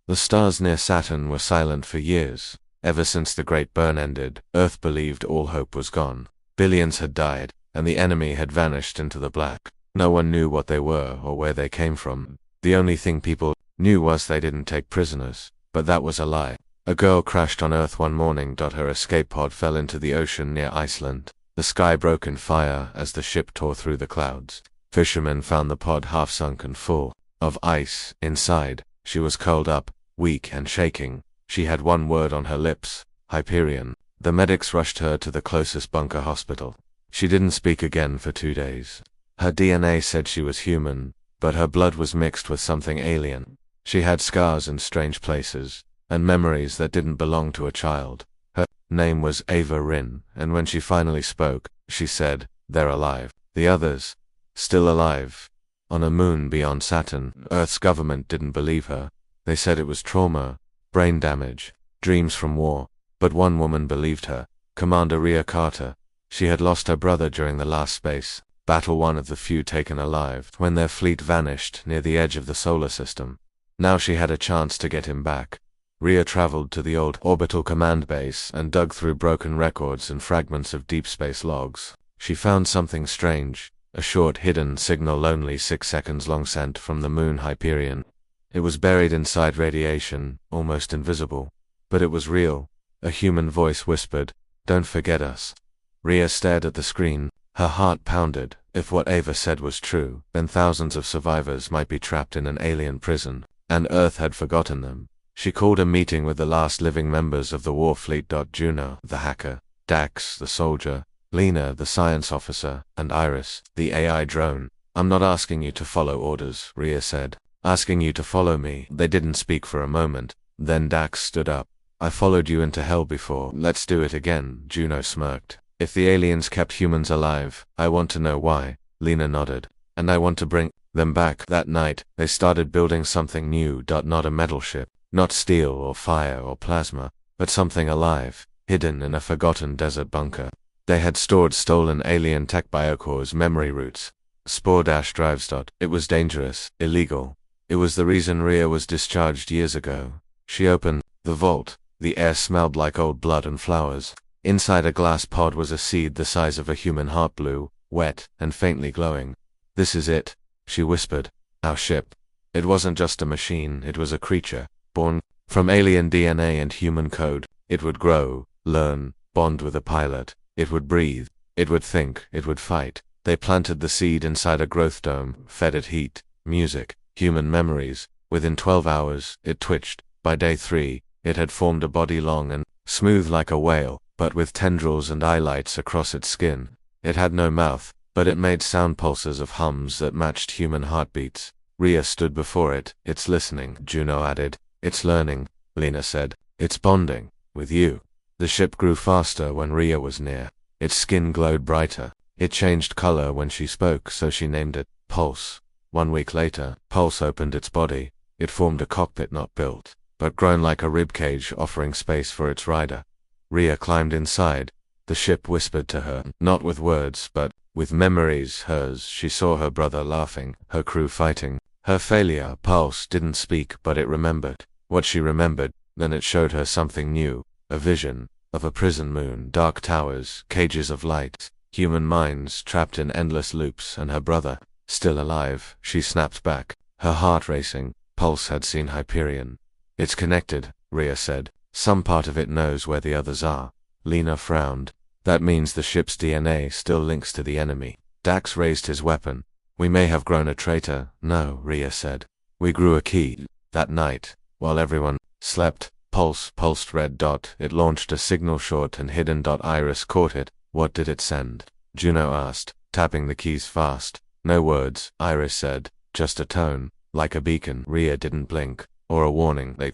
The stars near Saturn were silent for years. Ever since the Great Burn ended, Earth believed all hope was gone. Billions had died, and the enemy had vanished into the black. No one knew what they were or where they came from. The only thing people knew was they didn't take prisoners. But that was a lie. A girl crashed on Earth one morning. Her escape pod fell into the ocean near Iceland. The sky broke in fire as the ship tore through the clouds. Fishermen found the pod half sunk and full of ice inside. She was curled up, weak and shaking. She had one word on her lips: Hyperion. The medics rushed her to the closest bunker hospital. She didn't speak again for 2 days. Her DNA said she was human, but her blood was mixed with something alien. She had scars in strange places, and memories that didn't belong to a child. Her name was Ava Rin, and when she finally spoke, she said, "They're alive." The others, still alive. On a moon beyond Saturn, Earth's government didn't believe her. They said it was trauma, brain damage, dreams from war. But one woman believed her, Commander Rhea Carter. She had lost her brother during the last space battle, one of the few taken alive when their fleet vanished near the edge of the solar system. Now she had a chance to get him back. Rhea traveled to the old orbital command base and dug through broken records and fragments of deep space logs. She found something strange, a short hidden signal only 6 seconds long sent from the moon Hyperion. It was buried inside radiation, almost invisible. But it was real. A human voice whispered, "Don't forget us." Rhea stared at the screen. Her heart pounded. If what Ava said was true, then thousands of survivors might be trapped in an alien prison, and Earth had forgotten them. She called a meeting with the last living members of the war fleet. Juno, the hacker, Dax, the soldier, Lena, the science officer, and Iris, the AI drone. "I'm not asking you to follow orders," Rhea said. "Asking you to follow me." They didn't speak for a moment. Then Dax stood up. "I followed you into hell before. Let's do it again." Juno smirked. "If the aliens kept humans alive, I want to know why." Lena nodded. "And I want to bring them back." That night, they started building something new. Not a metal ship, not steel or fire or plasma, but something alive, hidden in a forgotten desert bunker. They had stored stolen alien tech, biocores, memory roots, spore-drives. It was dangerous, illegal. It was the reason Rhea was discharged years ago. She opened the vault. The air smelled like old blood and flowers. Inside a glass pod was a seed the size of a human heart, blue, wet, and faintly glowing. "This is it," she whispered. "Our ship." It wasn't just a machine, it was a creature, born from alien DNA and human code. It would grow, learn, bond with a pilot. It would breathe. It would think. It would fight. They planted the seed inside a growth dome, fed it heat, music, human memories. Within 12 hours, it twitched. By day 3, it had formed a body long and smooth like a whale, but with tendrils and eyelights across its skin. It had no mouth, but it made sound pulses of hums that matched human heartbeats. Rhea stood before it. "It's listening," Juno added. "It's learning," Lena said. "It's bonding with you." The ship grew faster when Rhea was near. Its skin glowed brighter. It changed color when she spoke, so she named it Pulse. 1 week later, Pulse opened its body. It formed a cockpit not built, but grown like a ribcage, offering space for its rider. Rhea climbed inside. The ship whispered to her, not with words, but with memories. Hers. She saw her brother laughing, her crew fighting, her failure. Pulse didn't speak, but it remembered. What she remembered, then it showed her something new, a vision of a prison moon, dark towers, cages of light, human minds trapped in endless loops, and her brother, still alive. She snapped back, her heart racing. Pulse had seen Hyperion. "It's connected," Rhea said. "Some part of it knows where the others are." Lena frowned. "That means the ship's DNA still links to the enemy." Dax raised his weapon. "We may have grown a traitor." "No," Rhea said. "We grew a key." That night, while everyone slept, Pulse pulsed red. It launched a signal, short and hidden. Iris caught it. "What did it send?" Juno asked, tapping the keys fast. "No words," Iris said. "Just a tone, like a beacon." Rhea didn't blink, or a warning. They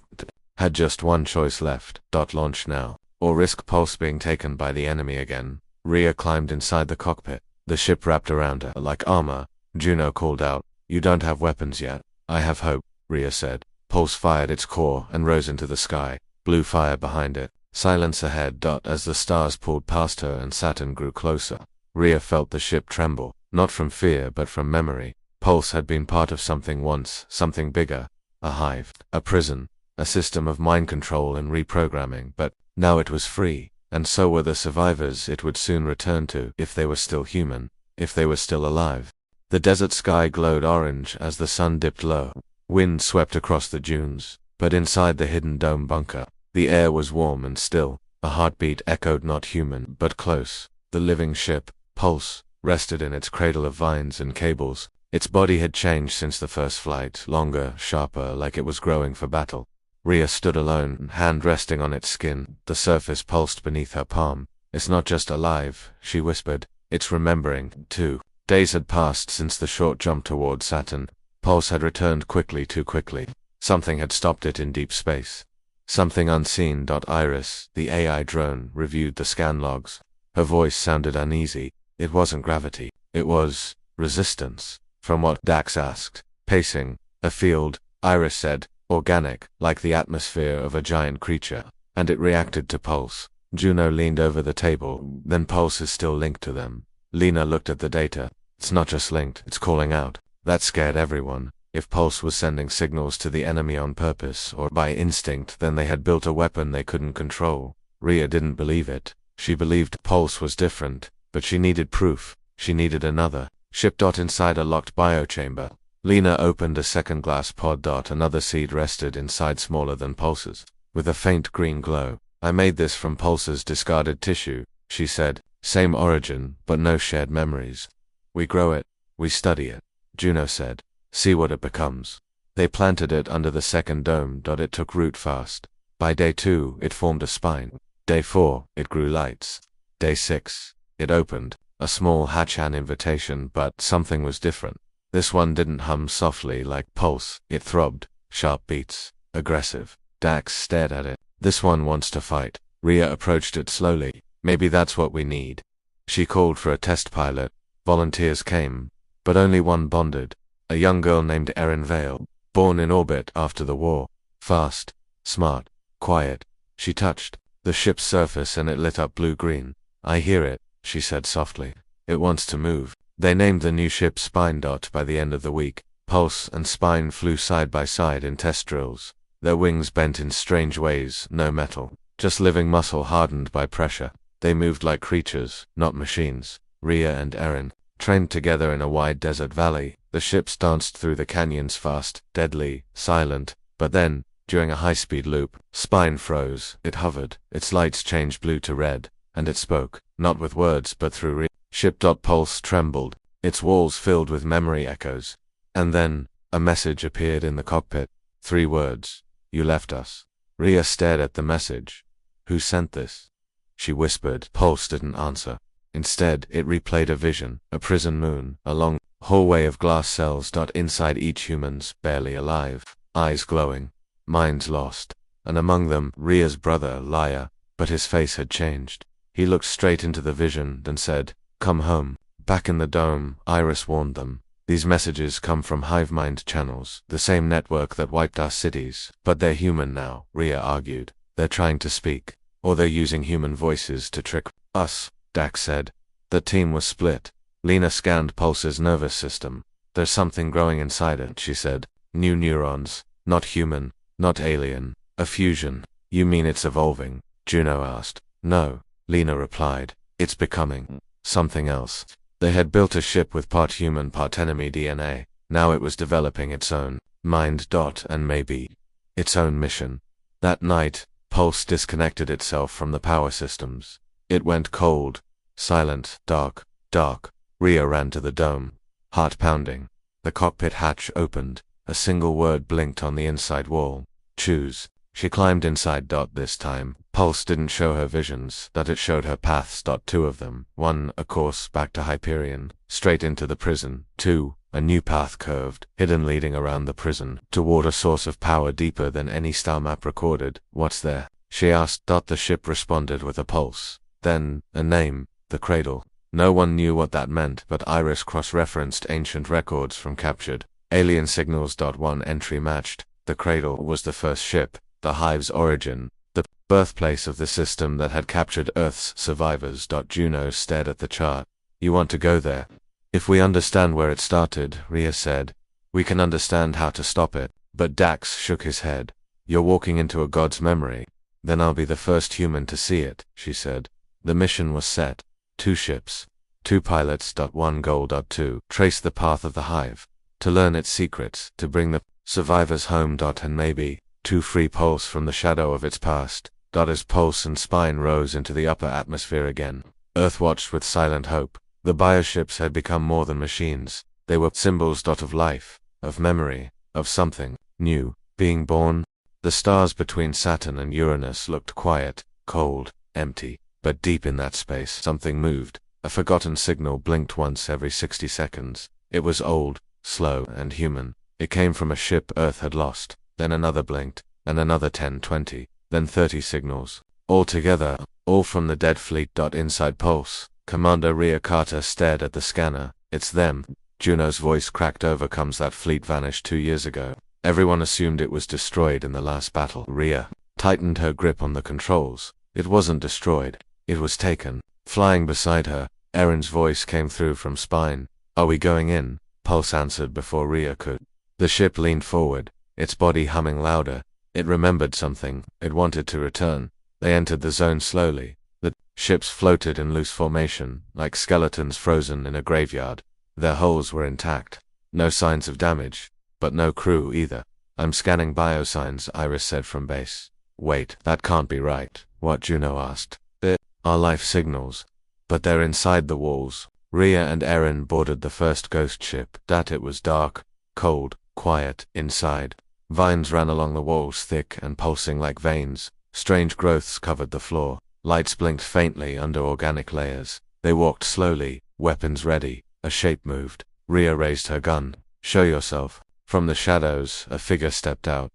had just one choice left. Launch now, or risk Pulse being taken by the enemy again. Rhea climbed inside the cockpit. The ship wrapped around her like armor. Juno called out, "You don't have weapons yet." "I have hope," Rhea said. Pulse fired its core and rose into the sky. Blue fire behind it. Silence ahead. As the stars pulled past her and Saturn grew closer, Rhea felt the ship tremble, not from fear but from memory. Pulse had been part of something once, something bigger. A hive. A prison. a system of mind control and reprogramming, but now it was free, and so were the survivors it would soon return to, if they were still human, if they were still alive. The desert sky glowed orange as the sun dipped low. Wind swept across the dunes, but inside the hidden dome bunker, the air was warm and still. A heartbeat echoed, not human, but close. The living ship, Pulse, rested in its cradle of vines and cables. Its body had changed since the first flight, longer, sharper, like it was growing for battle. Rhea stood alone, hand resting on its skin. The surface pulsed beneath her palm. "It's not just alive," she whispered. "It's remembering, too." Days had passed since the short jump toward Saturn. Pulse had returned quickly, too quickly. Something had stopped it in deep space. Something unseen. Iris, the AI drone, reviewed the scan logs. Her voice sounded uneasy. It wasn't gravity. It was resistance. From what? Dax asked. "Pacing. A field," Iris said. "Organic, like the atmosphere of a giant creature." And it reacted to Pulse. Juno leaned over the table. "Then Pulse is still linked to them." Lena looked at the data. "It's not just linked, it's calling out." That scared everyone. If Pulse was sending signals to the enemy on purpose or by instinct, then they had built a weapon they couldn't control. Rhea didn't believe it. She believed Pulse was different, but she needed proof. She needed another ship. Inside a locked biochamber. Lena opened a second glass pod. Another seed rested inside, smaller than Pulse's, with a faint green glow. "I made this from Pulse's discarded tissue," she said. "Same origin, but no shared memories. We grow it, we study it," Juno said. "See what it becomes." They planted it under the second dome. It took root fast. By day 2, it formed a spine. Day 4, it grew lights. Day 6, it opened. A small hatch, an invitation, but something was different. This one didn't hum softly like Pulse. It throbbed. Sharp beats. Aggressive. Dax stared at it. "This one wants to fight." Rhea approached it slowly. "Maybe that's what we need." She called for a test pilot. Volunteers came, but only one bonded. A young girl named Erin Vale, born in orbit after the war. Fast, smart, quiet. She touched the ship's surface and it lit up blue-green. "I hear it," she said softly. "It wants to move." They named the new ship Spine. By the end of the week, Pulse and Spine flew side by side in test drills. Their wings bent in strange ways, no metal, just living muscle hardened by pressure. They moved like creatures, not machines. Rhea and Erin, trained together in a wide desert valley. The ships danced through the canyons, fast, deadly, silent. But then, during a high-speed loop, Spine froze. It hovered. Its lights changed blue to red, and it spoke, not with words but through ship. Pulse trembled, its walls filled with memory echoes. And then, a message appeared in the cockpit. 3 words. "You left us." Rhea stared at the message. "Who sent this?" she whispered. Pulse didn't answer. Instead, it replayed a vision, a prison moon, a long hallway of glass cells. Inside each humans, barely alive, eyes glowing, minds lost. And among them, Rhea's brother, Laya. But his face had changed. He looked straight into the vision, then said, "Come home." Back in the dome, Iris warned them. "These messages come from Hivemind channels, the same network that wiped our cities. But they're human now," Rhea argued. "They're trying to speak. Or they're using human voices to trick us," Dax said. The team was split. Lena scanned Pulse's nervous system. "There's something growing inside it," she said. "New neurons. Not human. Not alien. A fusion." "You mean it's evolving?" Juno asked. "No," Lena replied. "It's becoming something else." They had built a ship with part human, part enemy DNA. Now it was developing its own mind. And maybe its own mission. That night, Pulse disconnected itself from the power systems. It went cold, silent, dark, dark. Rhea ran to the dome, heart pounding. The cockpit hatch opened. A single word blinked on the inside wall. "Choose." She climbed inside. This time, Pulse didn't show her visions, that it showed her paths. 2 of them. 1, a course back to Hyperion, straight into the prison. 2, a new path curved, hidden, leading around the prison, toward a source of power deeper than any star map recorded. "What's there?" she asked. The ship responded with a pulse. Then, a name, the Cradle. No one knew what that meant, but Iris cross-referenced ancient records from captured alien signals. 1 entry matched. The Cradle was the first ship, the Hive's origin, the birthplace of the system that had captured Earth's survivors. Juno stared at the chart. "You want to go there?" "If we understand where it started," Rhea said, "we can understand how to stop it." But Dax shook his head. You're walking into a god's memory. Then I'll be the first human to see it, she said. The mission was set. 2 ships. 2 pilots. 1 goal. 2. Trace the path of the hive. To learn its secrets, to bring the survivors home. And maybe 2 free pulse from the shadow of its past. As pulse and spine rose into the upper atmosphere again. Earth watched with silent hope. The bioships had become more than machines. They were symbols. Of life, of memory, of something new, being born. The stars between Saturn and Uranus looked quiet, cold, empty. But deep in that space, something moved. A forgotten signal blinked once every 60 seconds. It was old, slow, and human. It came from a ship Earth had lost. Then another blinked, and another 10, 20, then 30 signals. All together, all from the dead fleet. Inside Pulse, Commander Rhea Carter stared at the scanner. It's them. Juno's voice cracked over. Comes that fleet vanished 2 years ago. Everyone assumed it was destroyed in the last battle. Rhea tightened her grip on the controls. It wasn't destroyed. It was taken. Flying beside her, Erin's voice came through from spine. Are we going in? Pulse answered before Rhea could. The ship leaned forward, its body humming louder. It remembered something. It wanted to return. They entered the zone slowly. The ships floated in loose formation, like skeletons frozen in a graveyard. Their hulls were intact. No signs of damage. But no crew either. I'm scanning biosigns, Iris said from base. Wait, that can't be right. What? Juno asked. There are life signals. But they're inside the walls. Rhea and Erin boarded the first ghost ship. It was dark, cold, quiet, inside. Vines ran along the walls, thick and pulsing like veins. Strange growths covered the floor. Lights blinked faintly under organic layers. They walked slowly, weapons ready. A shape moved. Rhea raised her gun. Show yourself. From the shadows, a figure stepped out.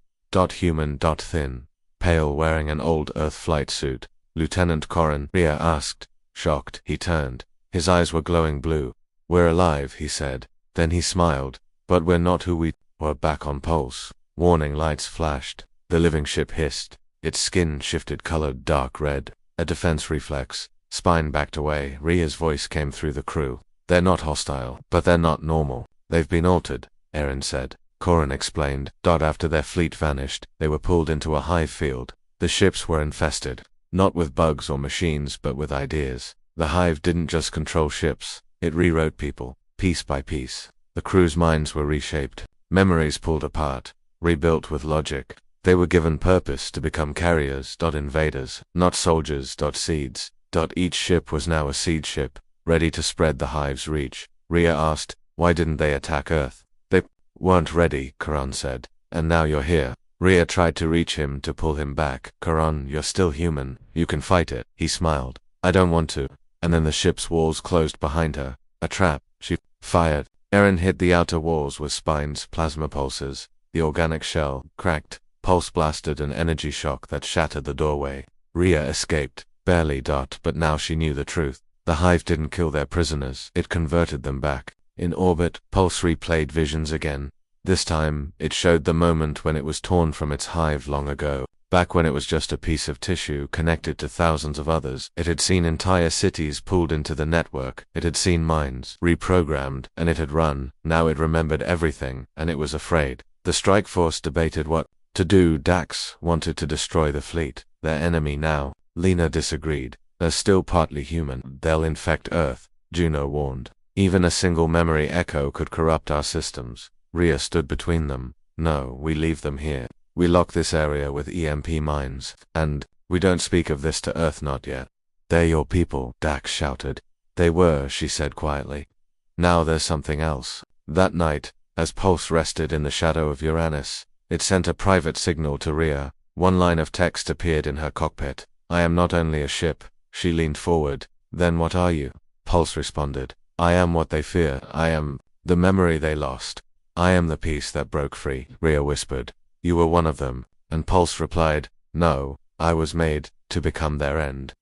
Human, thin, pale, wearing an old Earth flight suit. Lieutenant Corrin, Rhea asked. Shocked, he turned. His eyes were glowing blue. We're alive, he said. Then he smiled. But we're not who we were. Back on Pulse. Warning lights flashed. The living ship hissed. Its skin shifted, colored dark red. A defense reflex. Spine backed away. Rhea's voice came through the crew. They're not hostile, but they're not normal. They've been altered, Erin said. Corrin explained. After their fleet vanished, they were pulled into a hive field. The ships were infested. Not with bugs or machines, but with ideas. The hive didn't just control ships. It rewrote people, piece by piece. The crew's minds were reshaped. Memories pulled apart. Rebuilt with logic. They were given purpose to become carriers. Invaders, not soldiers. Seeds. Each ship was now a seed ship, ready to spread the hive's reach. Rhea asked, why didn't they attack Earth? They weren't ready, Corrin said. And now you're here. Rhea tried to reach him to pull him back. Corrin, you're still human. You can fight it. He smiled. I don't want to. And then the ship's walls closed behind her. A trap. She fired. Erin hit the outer walls with spines, plasma pulses. The organic shell cracked. Pulse blasted an energy shock that shattered the doorway. Rhea escaped. Barely. But now she knew the truth. The hive didn't kill their prisoners. It converted them back. In orbit, Pulse replayed visions again. This time, it showed the moment when it was torn from its hive long ago. Back when it was just a piece of tissue connected to thousands of others. It had seen entire cities pulled into the network. It had seen minds reprogrammed, and it had run. Now it remembered everything, and it was afraid. The Strikeforce debated what to do. Dax wanted to destroy the fleet, their enemy now. Lena disagreed. They're still partly human. They'll infect Earth, Juno warned. Even a single memory echo could corrupt our systems. Rhea stood between them. No, we leave them here. We lock this area with EMP mines. And we don't speak of this to Earth, not yet. They're your people, Dax shouted. They were, she said quietly. Now there's something else. That night, as Pulse rested in the shadow of Uranus, it sent a private signal to Rhea. One line of text appeared in her cockpit. I am not only a ship. She leaned forward. Then what are you? Pulse responded. I am what they fear. I am the memory they lost. I am the piece that broke free, Rhea whispered. You were one of them. And Pulse replied, no, I was made to become their end.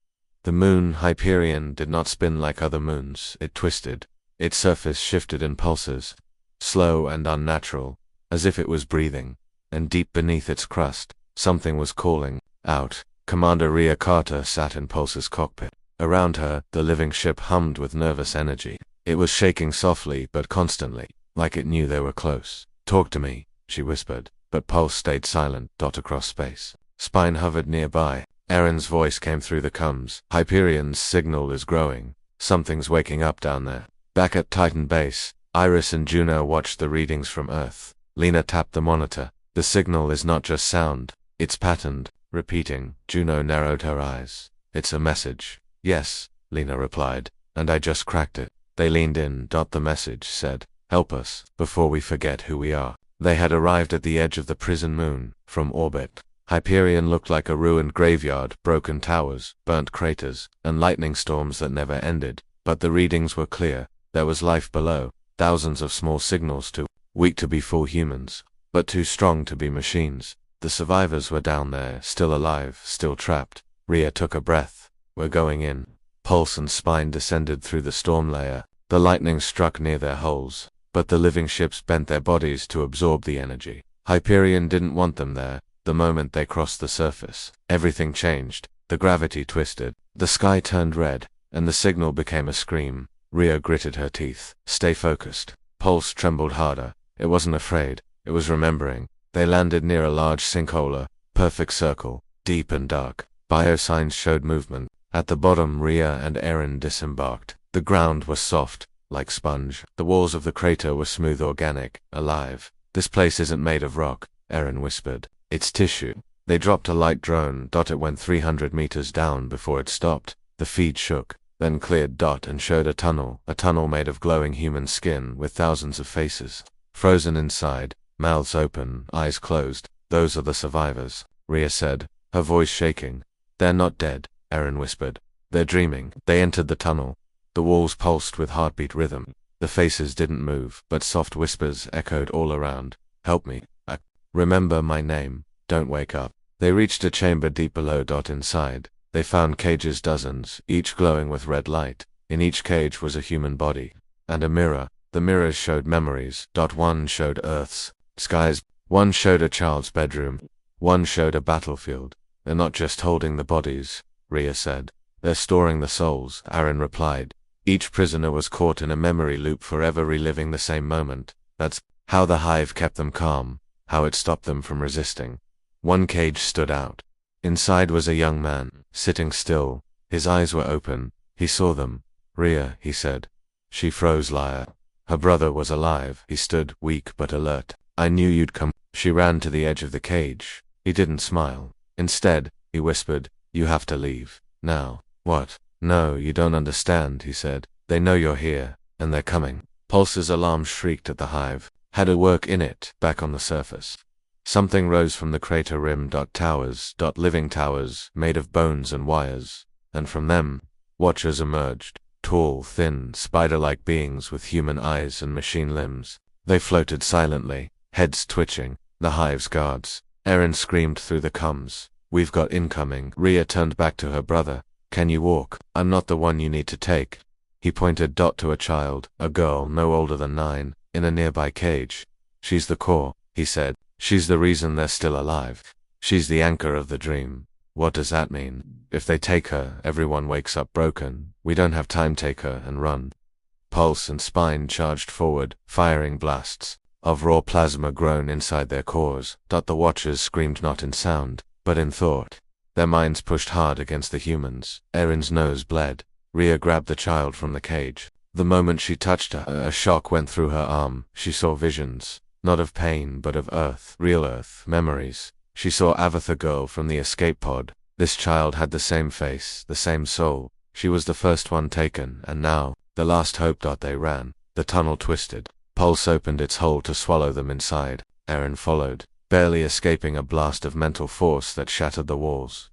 The moon, Hyperion, did not spin like other moons. It twisted. Its surface shifted in pulses, slow and unnatural, as if it was breathing. And deep beneath its crust, something was calling out. Commander Rhea Carter sat in Pulse's cockpit. Around her, the living ship hummed with nervous energy. It was shaking softly but constantly, like it knew they were close. Talk to me, she whispered. but Pulse stayed silent. Across space. Spine hovered nearby. Erin's voice came through the comms. Hyperion's signal is growing. Something's waking up down there. Back at Titan Base, Iris and Juno watched the readings from Earth. Lena tapped the monitor. The signal is not just sound, it's patterned. Repeating, Juno narrowed her eyes. It's a message. Yes, Lena replied, and I just cracked it. They leaned in. The message said, help us, before we forget who we are. They had arrived at the edge of the prison moon, from orbit. Hyperion looked like a ruined graveyard, broken towers, burnt craters, and lightning storms that never ended. But the readings were clear. There was life below, thousands of small signals too weak to be full humans, but too strong to be machines. The survivors were down there, still alive, still trapped. Rhea took a breath. We're going in. Pulse and Spine descended through the storm layer. The lightning struck near their holes, but the living ships bent their bodies to absorb the energy. Hyperion didn't want them there. The moment they crossed the surface, everything changed. The gravity twisted, the sky turned red, and the signal became a scream. Rhea gritted her teeth. Stay focused. Pulse trembled harder. It wasn't afraid, it was remembering. They landed near a large sinkhole, a perfect circle, deep and dark. Biosigns showed movement. At the bottom, Rhea and Erin disembarked. The ground was soft, like sponge. The walls of the crater were smooth, organic, alive. This place isn't made of rock, Erin whispered. It's tissue. They dropped a light drone. It went 300 meters down before it stopped. The feed shook, then cleared. And showed a tunnel made of glowing human skin with thousands of faces. Frozen inside, mouths open, eyes closed. Those are the survivors, Rhea said, her voice shaking. They're not dead, Erin whispered. They're dreaming. They entered the tunnel. The walls pulsed with heartbeat rhythm. The faces didn't move, but soft whispers echoed all around. Help me. Remember my name. Don't wake up. They reached a chamber deep below. Inside, they found cages, dozens, each glowing with red light. In each cage was a human body. And a mirror. The mirrors showed memories. One showed Earth's skies. One showed a child's bedroom. One showed a battlefield. They're not just holding the bodies, Rhea said. They're storing the souls, Erin replied. Each prisoner was caught in a memory loop, forever reliving the same moment. That's how the hive kept them calm, how it stopped them from resisting. One cage stood out. Inside was a young man, sitting still. His eyes were open. He saw them. Rhea, he said. She froze. Liar. Her brother was alive. He stood, weak but alert. I knew you'd come. She ran to the edge of the cage. He didn't smile. Instead, he whispered, you have to leave. Now. What? No, you don't understand, he said. They know you're here, and they're coming. Pulse's alarm shrieked at the hive. Had a work in it, back on the surface. Something rose from the crater rim. Towers, living towers, made of bones and wires. And from them, watchers emerged. Tall, thin, spider-like beings with human eyes and machine limbs. They floated silently, heads twitching. The hive's guards. Erin screamed through the comms. We've got incoming. Rhea turned back to her brother. Can you walk? I'm not the one you need to take. He pointed. To a child, a girl no older than 9, in a nearby cage. She's the core, he said. She's the reason they're still alive. She's the anchor of the dream. What does that mean? If they take her, everyone wakes up broken. We don't have time. Take her and run. Pulse and Spine charged forward, firing blasts of raw plasma grown inside their cores. The watchers screamed not in sound, but in thought. Their minds pushed hard against the humans. Erin's nose bled. Rhea grabbed the child from the cage. The moment she touched her, a shock went through her arm. She saw visions, not of pain but of Earth, real Earth, memories. She saw Avatha girl from the escape pod. This child had the same face, the same soul. She was the first one taken, and now, the last hope. They ran. The tunnel twisted. Pulse opened its hole to swallow them inside. Erin followed, barely escaping a blast of mental force that shattered the walls.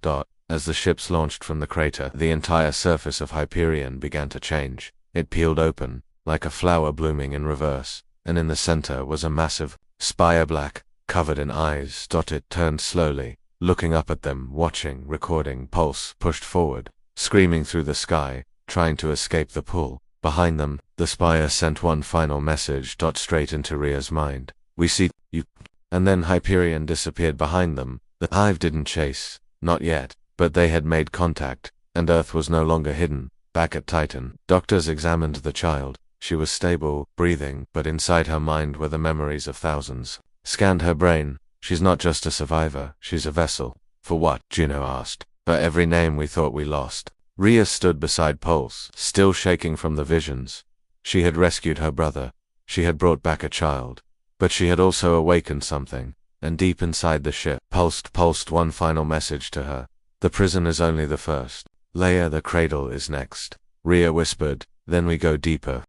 As the ships launched from the crater, the entire surface of Hyperion began to change. It peeled open, like a flower blooming in reverse, and in the center was a massive spire, black, covered in eyes. It turned slowly, looking up at them, watching, recording. Pulse pushed forward, screaming through the sky, trying to escape the pull. Behind them, the spire sent one final message. Straight into Rhea's mind. We see you. And then Hyperion disappeared behind them. The hive didn't chase, not yet, but they had made contact, and Earth was no longer hidden. Back at Titan, doctors examined the child. She was stable, breathing, but inside her mind were the memories of thousands. Scanned her brain. She's not just a survivor, she's a vessel. For what? Juno asked. For every name we thought we lost. Rhea stood beside Pulse, still shaking from the visions. She had rescued her brother. She had brought back a child. But she had also awakened something, and deep inside the ship, pulsed one final message to her. The prison is only the first. Leia, the cradle is next. Rhea whispered, then we go deeper.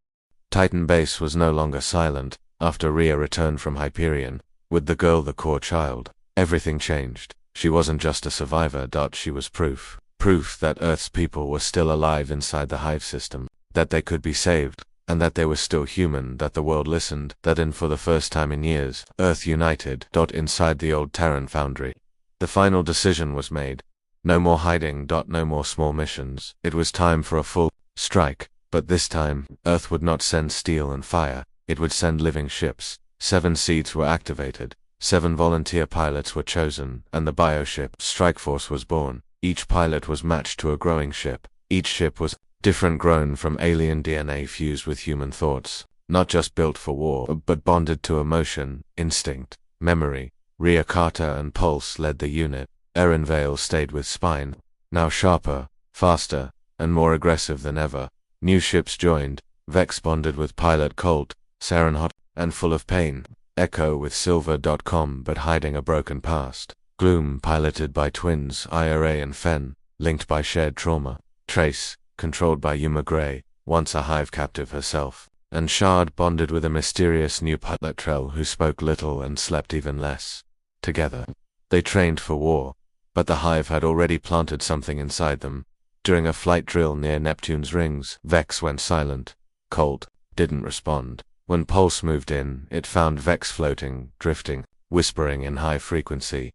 Titan Base was no longer silent, after Rhea returned from Hyperion. With the girl the core child, everything changed. She wasn't just a survivor, she was proof. Proof that Earth's people were still alive inside the hive system, that they could be saved, and that they were still human, that the world listened, that for the first time in years, Earth united. Inside the old Terran foundry. The final decision was made. No more hiding. No more small missions. It was time for a full strike, but this time, Earth would not send steel and fire, it would send living ships. 7 seeds were activated, 7 volunteer pilots were chosen, and the bioship Strikeforce was born. Each pilot was matched to a growing ship. Each ship was different, grown from alien DNA fused with human thoughts, not just built for war, but bonded to emotion, instinct, memory. Rhea, Carter, and Pulse led the unit. Erin Vale stayed with Spine, now sharper, faster, and more aggressive than ever. New ships joined. Vex bonded with pilot Colt, Saren hot and full of pain. Echo with Silver.com but hiding a broken past. Gloom piloted by twins Ira and Fen, linked by shared trauma. Trace, controlled by Yuma Gray, once a hive captive herself. And Shard bonded with a mysterious new pilot Trell who spoke little and slept even less. Together, they trained for war, but the hive had already planted something inside them. During a flight drill near Neptune's rings, Vex went silent. Colt didn't respond. When Pulse moved in, it found Vex floating, drifting, whispering in high frequency.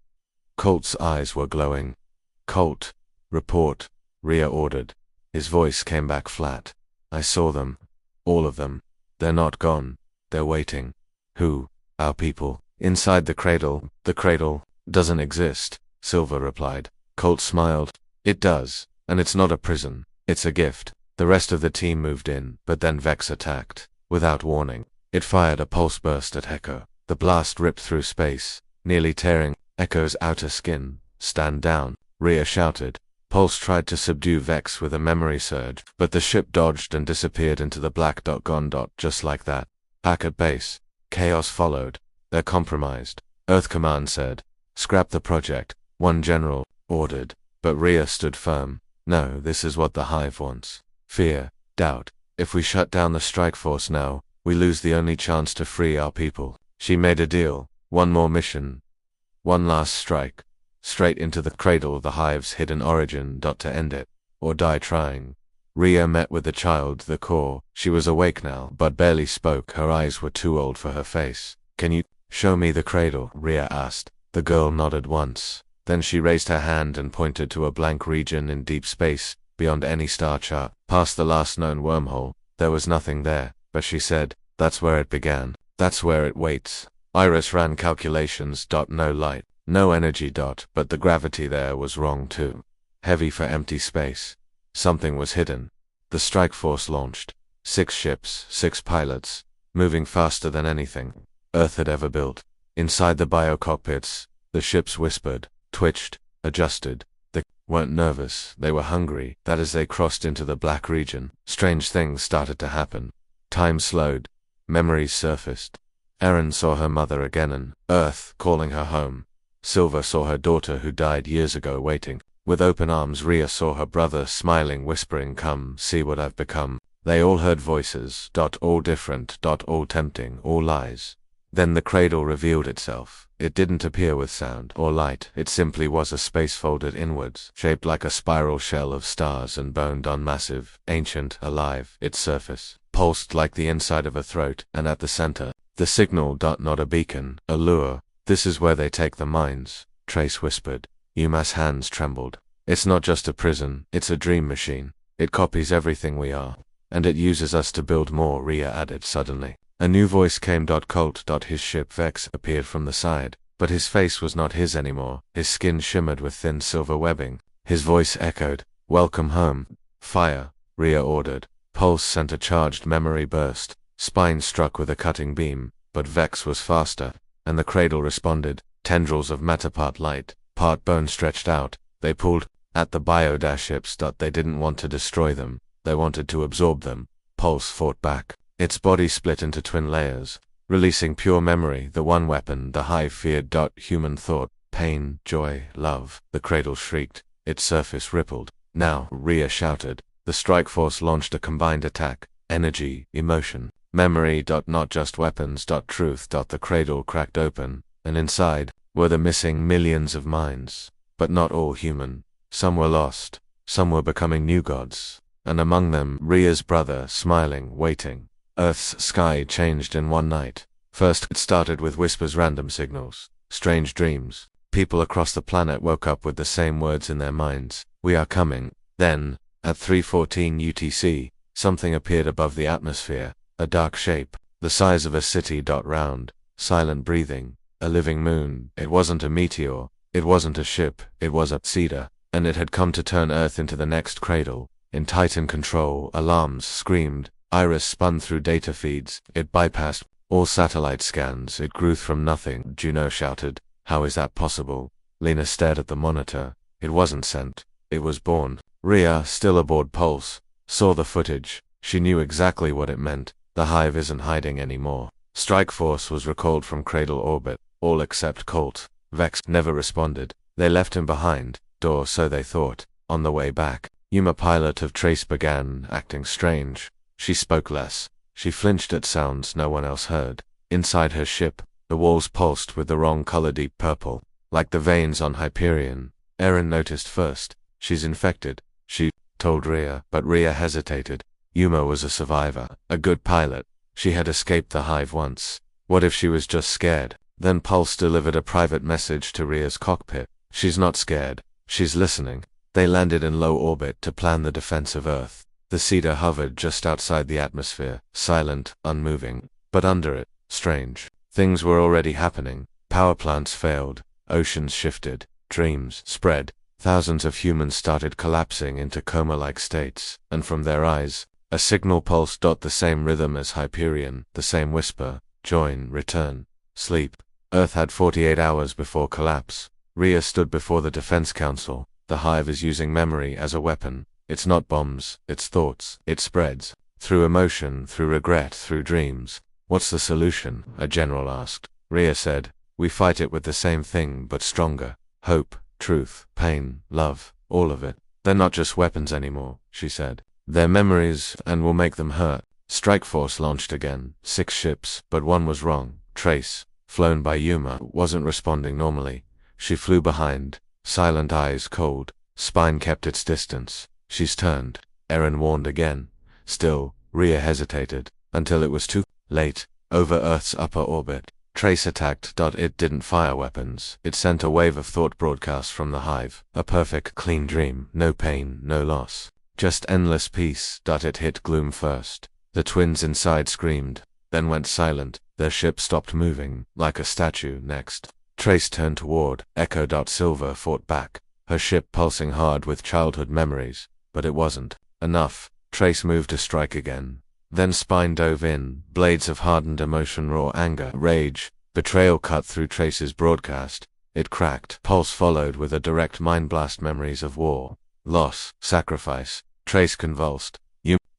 Colt's eyes were glowing. Colt, report, Rhea ordered. His voice came back flat. I saw them. All of them. They're not gone. They're waiting. Who? Our people. Inside the cradle. The cradle doesn't exist, Silver replied. Colt smiled. It does. And it's not a prison. It's a gift. The rest of the team moved in, but then Vex attacked. Without warning, it fired a pulse burst at Echo. The blast ripped through space, nearly tearing Echo's outer skin. Stand down, Rhea shouted. Pulse tried to subdue Vex with a memory surge, but the ship dodged and disappeared into the black. Gone. Just like that. Back at base, chaos followed. They're compromised, Earth Command said. Scrap the project, one general ordered, but Rhea stood firm. No, this is what the hive wants. Fear, doubt. If we shut down the Strikeforce now, we lose the only chance to free our people. She made a deal. One more mission. One last strike. Straight into the cradle of the hive's hidden origin. To end it. Or die trying. Rhea met with the child, the core. She was awake now, but barely spoke. Her eyes were too old for her face. Can you show me the cradle? Rhea asked. The girl nodded once. Then she raised her hand and pointed to a blank region in deep space, beyond any star chart. Past the last known wormhole, there was nothing there, but she said, that's where it began. That's where it waits. Iris ran calculations. No light, no energy. But the gravity there was wrong too. Heavy for empty space. Something was hidden. The Strikeforce launched. 6 ships, 6 pilots, moving faster than anything Earth had ever built. Inside the biocockpits, the ships whispered, twitched, adjusted. They weren't nervous, they were hungry. That as they crossed into the black region, strange things started to happen. Time slowed. Memories surfaced. Erin saw her mother again on Earth, calling her home. Silver saw her daughter who died years ago waiting. With open arms, Rhea saw her brother smiling, whispering, come, see what I've become. They all heard voices. All different. All tempting. All lies. Then the cradle revealed itself. It didn't appear with sound or light. It simply was a space folded inwards, shaped like a spiral shell of stars and boned on massive, ancient, alive. Its surface pulsed like the inside of a throat, and at the center, the signal. Not a beacon, a lure. This is where they take the minds, Trace whispered. Yuma's hands trembled. It's not just a prison, it's a dream machine. It copies everything we are, and it uses us to build more, Rhea added suddenly. A new voice came. Colt. His ship Vex appeared from the side, but his face was not his anymore. His skin shimmered with thin silver webbing. His voice echoed, welcome home. Fire, Rhea ordered. Pulse sent a charged memory burst. Spine struck with a cutting beam, but Vex was faster, and the cradle responded. tendrils of matter part light, part bone stretched out. They pulled at the bio-ships. They didn't want to destroy them, they wanted to absorb them. Pulse fought back. Its body split into twin layers, releasing pure memory, the one weapon the Hive feared. Human thought, pain, joy, love. The cradle shrieked, its surface rippled. Now, Rhea shouted. The Strikeforce launched a combined attack. Energy, emotion, memory. Not just weapons. Truth. The cradle cracked open, and inside were the missing millions of minds. But not all human. Some were lost, some were becoming new gods. And among them, Rhea's brother, smiling, waiting. Earth's sky changed in one night. First, it started with whispers, random signals, strange dreams. People across the planet woke up with the same words in their minds. We are coming. Then, at 3:14 UTC, something appeared above the atmosphere, a dark shape, the size of a city. Round, silent breathing, a living moon. It wasn't a meteor, it wasn't a ship, it was a cedar, and it had come to turn Earth into the next cradle. In Titan control, alarms screamed. Iris spun through data feeds. It bypassed all satellite scans. It grew from nothing. Juno shouted, "How is that possible?" Lena stared at the monitor. It wasn't sent, it was born. Rhea, still aboard Pulse, saw the footage. She knew exactly what it meant. The Hive isn't hiding anymore. Strikeforce was recalled from cradle orbit, all except Colt. Vex never responded. They left him behind, or so they thought. On the way back, Yuma, pilot of Trace, began acting strange. She spoke less. She flinched at sounds no one else heard. Inside her ship, the walls pulsed with the wrong color, deep purple, like the veins on Hyperion. Eren noticed first. She's infected, she told Rhea, but Rhea hesitated. Yuma was a survivor, a good pilot. She had escaped the Hive once. What if she was just scared? Then Pulse delivered a private message to Rhea's cockpit. She's not scared, she's listening. They landed in low orbit to plan the defense of Earth. The cedar hovered just outside the atmosphere, silent, unmoving. But under it, strange things were already happening. Power plants failed, oceans shifted, dreams spread. Thousands of humans started collapsing into coma-like states, and from their eyes, a signal pulsed. The same rhythm as Hyperion, the same whisper, join, return, sleep. Earth had 48 hours before collapse. Rhea stood before the Defense Council. The Hive is using memory as a weapon. It's not bombs, it's thoughts. It spreads. Through emotion, through regret, through dreams. What's the solution? A general asked. Rhea said, we fight it with the same thing but stronger. Hope, truth, pain, love, all of it. They're not just weapons anymore, she said. They're memories, and we'll make them hurt. Strikeforce launched again. 6 ships, but one was wrong. Trace, flown by Yuma, wasn't responding normally. She flew behind, silent eyes cold. Spine kept its distance. She's turned, Eren warned again. Still, Rhea hesitated, until it was too late. Over Earth's upper orbit, Trace attacked. It didn't fire weapons. It sent a wave of thought broadcasts from the Hive. A perfect, clean dream. No pain, no loss. Just endless peace. It hit Gloom first. The twins inside screamed, then went silent. Their ship stopped moving, like a statue. Next, Trace turned toward Echo. Silver fought back, her ship pulsing hard with childhood memories. But it wasn't enough. Trace moved to strike again. Then Spine dove in. Blades of hardened emotion, raw anger, rage, betrayal cut through Trace's broadcast. It cracked. Pulse followed with a direct mind blast. Memories of war, loss, sacrifice. Trace convulsed.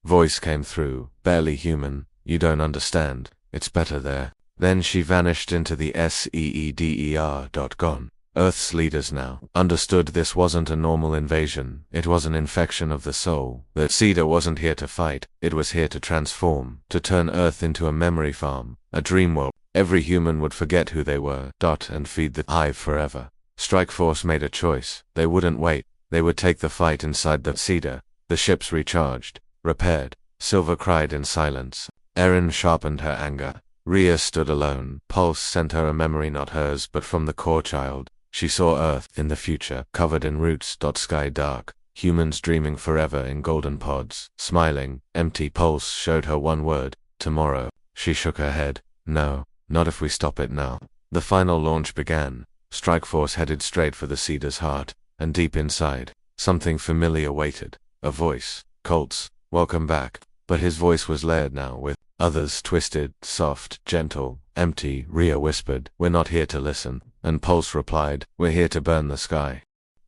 Voice came through, barely human. You don't understand. It's better there. Then she vanished into the SEEDER. Gone. Earth's leaders now understood this wasn't a normal invasion. It was an infection of the soul. The Cedar wasn't here to fight. It was here to transform, to turn Earth into a memory farm, a dream world. Every human would forget who they were. And feed the Hive forever. Strikeforce made a choice. They wouldn't wait. They would take the fight inside the Cedar. The ships recharged, repaired. Silver cried in silence. Eren sharpened her anger. Rhea stood alone. Pulse sent her a memory, not hers, but from the core child. She saw Earth in the future, covered in roots. Sky dark. Humans dreaming forever in golden pods. Smiling, empty. Pulse showed her one word: tomorrow. She shook her head. No, not if we stop it now. The final launch began. Strikeforce headed straight for the Cedar's heart, and deep inside, something familiar waited. A voice. Colt's, welcome back. But his voice was layered now with others, twisted, soft, gentle, empty. Rhea whispered, we're not here to listen. And Pulse replied, "We're here to burn the sky."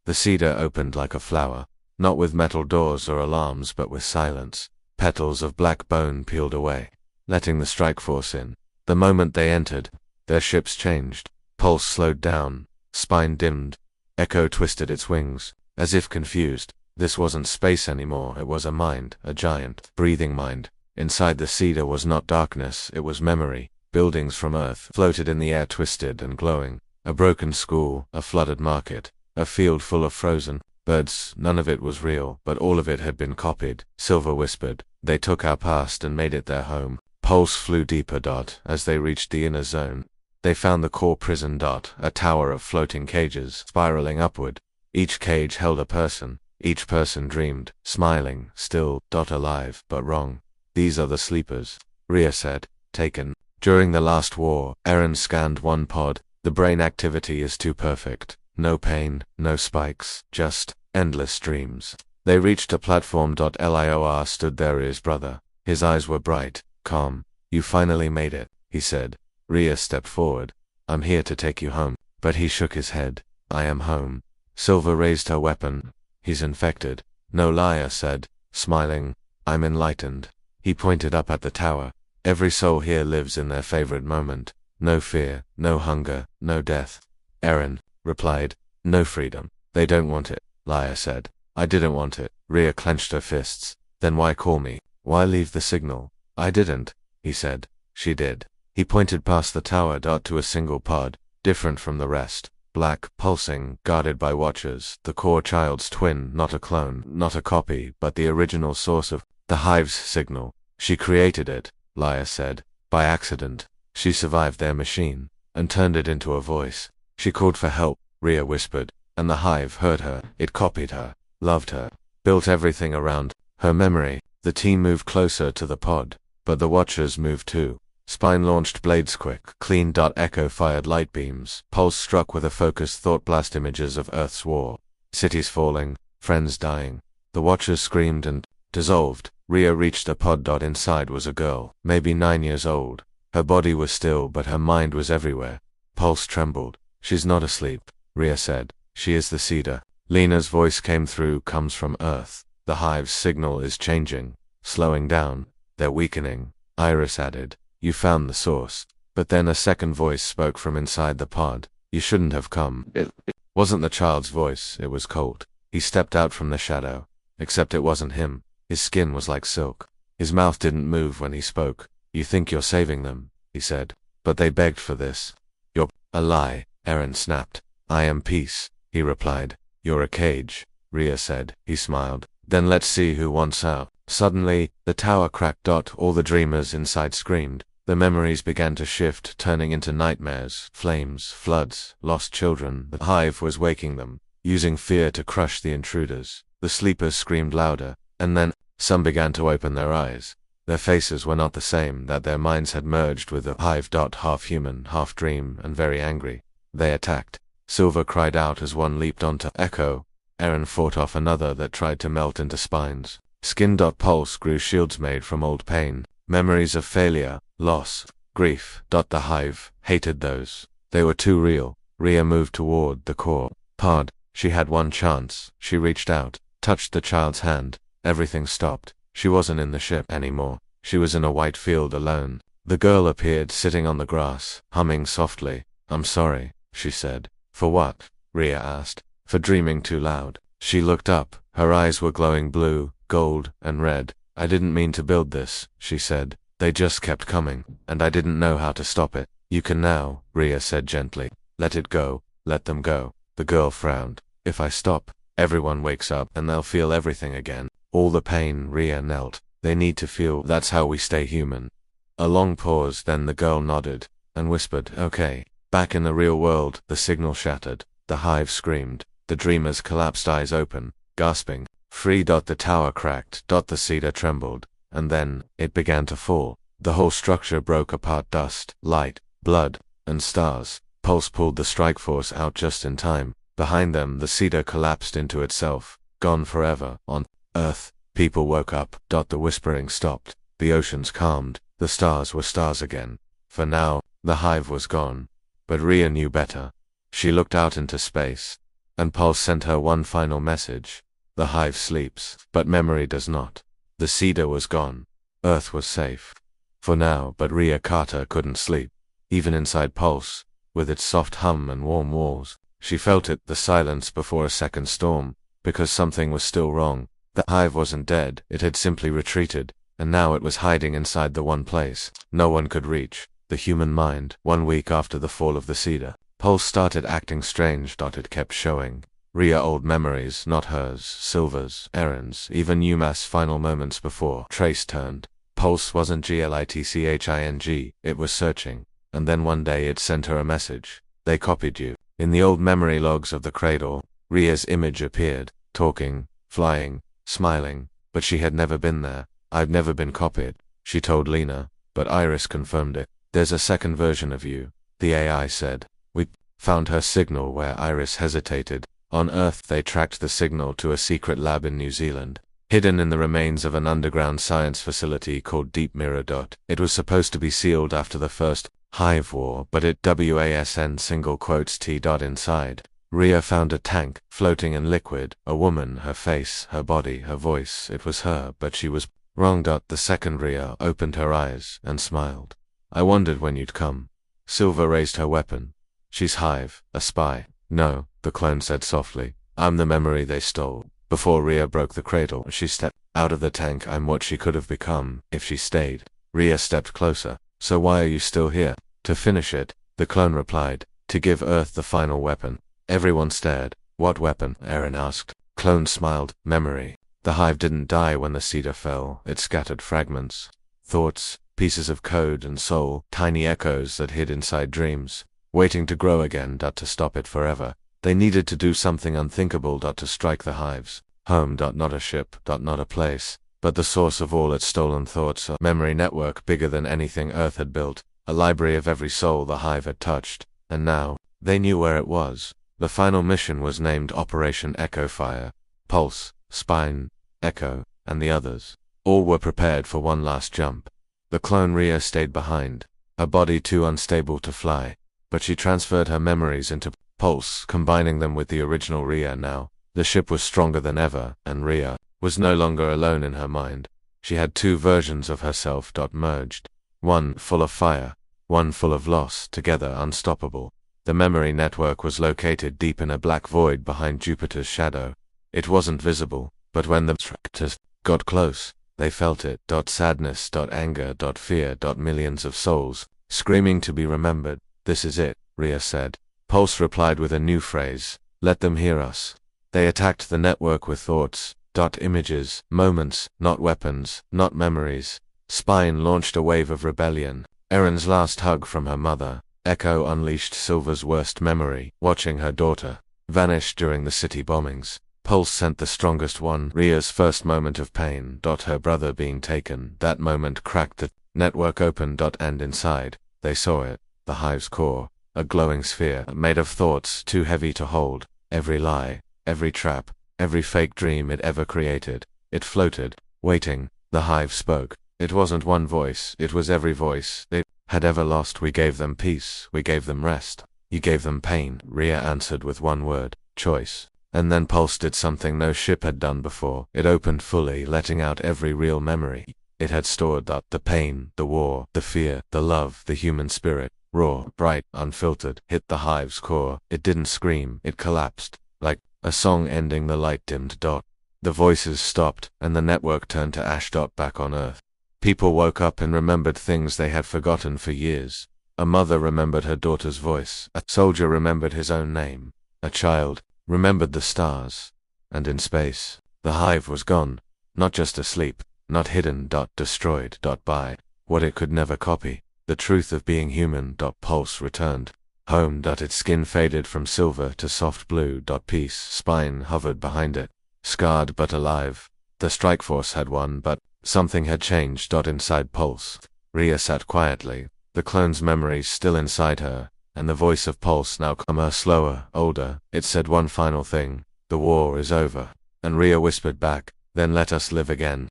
The cedar opened like a flower, not with metal doors or alarms but with silence. Petals of black bone peeled away, letting the Strikeforce in. The moment they entered, their ships changed. Pulse slowed down, spine dimmed. Echo twisted its wings, as if confused. This wasn't space anymore, it was a mind, a giant, breathing mind. Inside the cedar was not darkness, it was memory. Buildings from Earth floated in the air, twisted and glowing. A broken school, a flooded market, a field full of frozen birds. None of it was real, but all of it had been copied. Silver whispered, "They took our past and made it their home." Pulse flew deeper. As they reached the inner zone, they found the core prison. A tower of floating cages, spiraling upward. Each cage held a person. Each person dreamed, smiling, still, alive, but wrong. "These are the sleepers," Rhea said. "Taken during the last war." Eren scanned one pod. The brain activity is too perfect. No pain, no spikes, just endless dreams. They reached a platform. Lior stood there, his brother. His eyes were bright, calm. "You finally made it," he said. Rhea stepped forward. "I'm here to take you home." But he shook his head. "I am home." Silver raised her weapon. "He's infected." "No," Liar said, smiling. "I'm enlightened." He pointed up at the tower. "Every soul here lives in their favorite moment. No fear, no hunger, no death." Eren replied, "No freedom. They don't want it," Liar said. "I didn't want it." Rhea clenched her fists. "Then why call me? Why leave the signal?" "I didn't," he said. "She did." He pointed past the tower. To a single pod, different from the rest. Black, pulsing, guarded by watchers. The core child's twin, not a clone, not a copy, but the original source of the Hive's signal. "She created it," Liar said. "By accident. She survived their machine, and turned it into a voice. She called for help," Rhea whispered, "and the Hive heard her. It copied her, loved her, built everything around her memory." The team moved closer to the pod, but the watchers moved too. Spine launched blades quick, clean. Echo fired light beams. Pulse struck with a focused thought blast images of Earth's war. Cities falling, friends dying. The watchers screamed and dissolved. Rhea reached a pod. Inside was a girl, maybe 9 years old. Her body was still, but her mind was everywhere. Pulse trembled. "She's not asleep," Rhea said. "She is the cedar." Lena's voice came through. "Comes from Earth. The Hive's signal is changing, slowing down. They're weakening." Iris added, "You found the source." But then a second voice spoke from inside the pod. "You shouldn't have come." It wasn't the child's voice, it was cold. He stepped out from the shadow. Except it wasn't him. His skin was like silk. His mouth didn't move when he spoke. "You think you're saving them," he said. "But they begged for this." "You're a lie," Eren snapped. "I am peace," he replied. "You're a cage," Rhea said. He smiled. "Then let's see who wants out." Suddenly, the tower cracked. All the dreamers inside screamed. The memories began to shift, turning into nightmares, flames, floods, lost children. The Hive was waking them, using fear to crush the intruders. The sleepers screamed louder, and then some began to open their eyes. Their faces were not the same, that their minds had merged with the Hive. Half human, half dream, and very angry. They attacked. Silver cried out as one leaped onto Echo. Eren fought off another that tried to melt into spines. Skin. Pulse grew shields made from old pain. Memories of failure, loss, grief. The Hive hated those. They were too real. Rhea moved toward the core pod. She had one chance. She reached out, touched the child's hand. Everything stopped. She wasn't in the ship anymore. She was in a white field alone. The girl appeared sitting on the grass, humming softly. "I'm sorry," she said. "For what?" Rhea asked. "For dreaming too loud." She looked up. Her eyes were glowing blue, gold, and red. "I didn't mean to build this," she said. "They just kept coming, and I didn't know how to stop it." "You can now," Rhea said gently. "Let it go. Let them go." The girl frowned. "If I stop, everyone wakes up and they'll feel everything again. All the pain." Rhea knelt. "They need to feel. That's how we stay human." A long pause, then the girl nodded and whispered, "Okay." Back in the real world, the signal shattered. The Hive screamed. The dreamers collapsed, eyes open, gasping. "Free." The tower cracked. The cedar trembled. And then, it began to fall. The whole structure broke apart. Dust, light, blood, and stars. Pulse pulled the Strikeforce out just in time. Behind them, the cedar collapsed into itself. Gone forever. On Earth, people woke up. The whispering stopped. The oceans calmed. The stars were stars again. For now, the Hive was gone. But Rhea knew better. She looked out into space, and Pulse sent her one final message. The hive sleeps, but memory does not. The cedar was gone. Earth was safe. For now, but Rhea Carter couldn't sleep. Even inside Pulse, with its soft hum and warm walls, she felt it, the silence before a second storm, because something was still wrong. The hive wasn't dead, it had simply retreated, and now it was hiding inside the one place no one could reach, the human mind. 1 week after the fall of the cedar, Pulse started acting strange. It kept showing Rhea old memories, not hers, Silver's, Erin's, even UMass final moments before Trace turned. Pulse wasn't glitching, it was searching, and then one day it sent her a message. They copied you. In the old memory logs of the cradle, Rhea's image appeared, talking, flying, smiling, but she had never been there. I've never been copied, she told Lena, but Iris confirmed it. There's a second version of you, the AI said. We found her signal where Iris hesitated. On Earth they tracked the signal to a secret lab in New Zealand, hidden in the remains of an underground science facility called Deep Mirror. It was supposed to be sealed after the first Hive War, but it wasn single quotes T. Inside. Rhea found a tank, floating in liquid, a woman, her face, her body, her voice. It was her, but she was wrong. The second Rhea opened her eyes and smiled. I wondered when you'd come. Silver raised her weapon. She's Hive, a spy. No, the clone said softly. I'm the memory they stole. Before Rhea broke the cradle, she stepped out of the tank. I'm what she could have become, if she stayed. Rhea stepped closer. So why are you still here? To finish it, the clone replied. To give Earth the final weapon. Everyone stared. What weapon? Erin asked. Clone smiled. Memory. The hive didn't die when the cedar fell. It scattered fragments. Thoughts, pieces of code and soul, tiny echoes that hid inside dreams, waiting to grow again. To stop it forever, they needed to do something unthinkable. To strike the hive's home. Not a ship. Not a place, but the source of all its stolen thoughts. A memory network bigger than anything Earth had built. A library of every soul the hive had touched. And now, they knew where it was. The final mission was named Operation Echo Fire. Pulse, Spine, Echo, and the others all were prepared for one last jump. The clone Rhea stayed behind, her body too unstable to fly, but she transferred her memories into Pulse, combining them with the original Rhea. Now, the ship was stronger than ever, and Rhea was no longer alone in her mind. She had two versions of herself. Merged. One full of fire, one full of loss, together unstoppable. The memory network was located deep in a black void behind Jupiter's shadow. It wasn't visible, but when the tractors got close, they felt it. Sadness, anger, fear, millions of souls, screaming to be remembered. This is it, Rhea said. Pulse replied with a new phrase. Let them hear us. They attacked the network with thoughts. Images, moments, not weapons, not memories. Spine launched a wave of rebellion. Erin's last hug from her mother. Echo unleashed Silver's worst memory, watching her daughter vanish during the city bombings. Pulse sent the strongest one, Rhea's first moment of pain. Her brother being taken. That moment cracked the network open. And inside, they saw it, the hive's core, a glowing sphere made of thoughts too heavy to hold. Every lie, every trap, every fake dream it ever created. It floated, waiting. The hive spoke. It wasn't one voice, it was every voice they had ever lost. We gave them peace, we gave them rest. You gave them pain, Rhea answered with one word, choice. And then Pulse did something no ship had done before. It opened fully, letting out every real memory it had stored. The pain, the war, the fear, the love, the human spirit, raw, bright, unfiltered, hit the hive's core. It didn't scream, it collapsed, like a song ending. The light dimmed. The voices stopped, and the network turned to ash. Back on Earth, people woke up and remembered things they had forgotten for years. A mother remembered her daughter's voice. A soldier remembered his own name. A child remembered the stars. And in space, the hive was gone. Not just asleep, not hidden. Destroyed. By what it could never copy. The truth of being human. Pulse returned home. Its skin faded from silver to soft blue. Peace. Spine hovered behind it, scarred but alive. The Strikeforce had won, but something had changed. Inside Pulse, Rhea sat quietly, the clone's memories still inside her, and the voice of Pulse now calmer, slower, older. It said one final thing. The war is over. And Rhea whispered back, then let us live again.